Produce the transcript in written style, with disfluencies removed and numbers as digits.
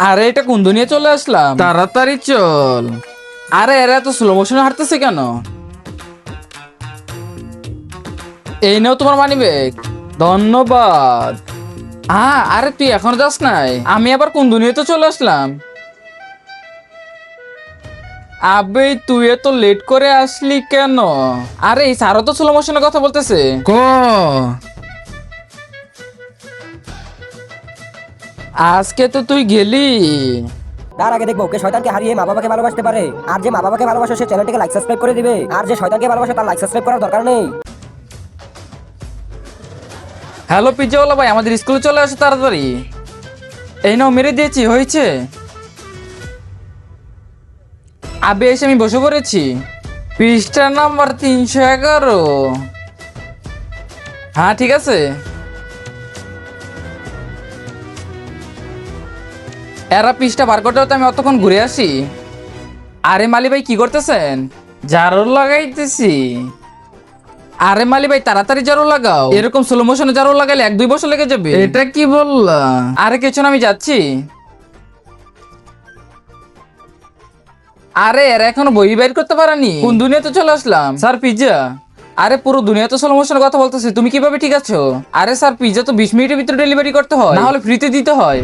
আরে এটা কোন দুনিয়া চলে আসলাম, তাড়াতাড়ি চল। আরে এরা এত স্লো মোশনে হাঁটতেছে কেন? এই নাও তোমার মানি ব্যাগ, ধন্যবাদ। আরে তুই এখনো যাস নাই? আমি আবার কোন দুনিয়াতে চলে আসলাম? আবে তুই এত লেট করে আসলি কেন? আরে এই স্যারও তো স্লো মোশনের কথা বলতেছে। আজকে তো তুই গেলি। তার আগে দেখবো কে শয়তানকে হারিয়ে মা বাবাকে ভালোবাসতে পারে। আর যে মা বাবাকে ভালোবাসে সে চ্যানেলটিকে লাইক সাবস্ক্রাইব করে দিবে। আর যে শয়তানকে ভালোবাসে তার লাইক সাবস্ক্রাইব করার দরকার নেই। হ্যালো পিজ্জাওয়ালা ভাই, আমাদের স্কুলে চলে আসো তাড়াতাড়ি। এই নাও মেরে দিয়েছি, হয়েছে। আবে এসে আমি বসে পড়েছি। পৃষ্ঠা নাম্বার 311। হ্যাঁ ঠিক আছে। এরা পৃষ্ঠা বার করতে হতে আমি অতক্ষণ ঘুরে আসি। আরে মালি ভাই কি করতেছেন? ঝাড়ু লাগাইতেছি। আরে মালি ভাই তাড়াতাড়ি ঝাড়ু লাগাও, এরকম স্লো মোশনে ঝাড়ু লাগাইলে 1-2 বছর লেগে যাবে। এটা কি বললা? আরে কিছু না, আমি যাচ্ছি। আরে এরা এখনো বই বের করতে পারেনি, কোন দুনিয়াতে চলে আসলাম? Sir pizza. আরে পুরো দুনিয়া তো স্লো মোশনের কথা বলতেছে, তুমি কিভাবে ঠিক আছো? আরে স্যার পিজ্জা তো 20 মিনিটের ভিতরে ডেলিভারি করতে হয়, না হলে ফ্রিতে দিতে হয়।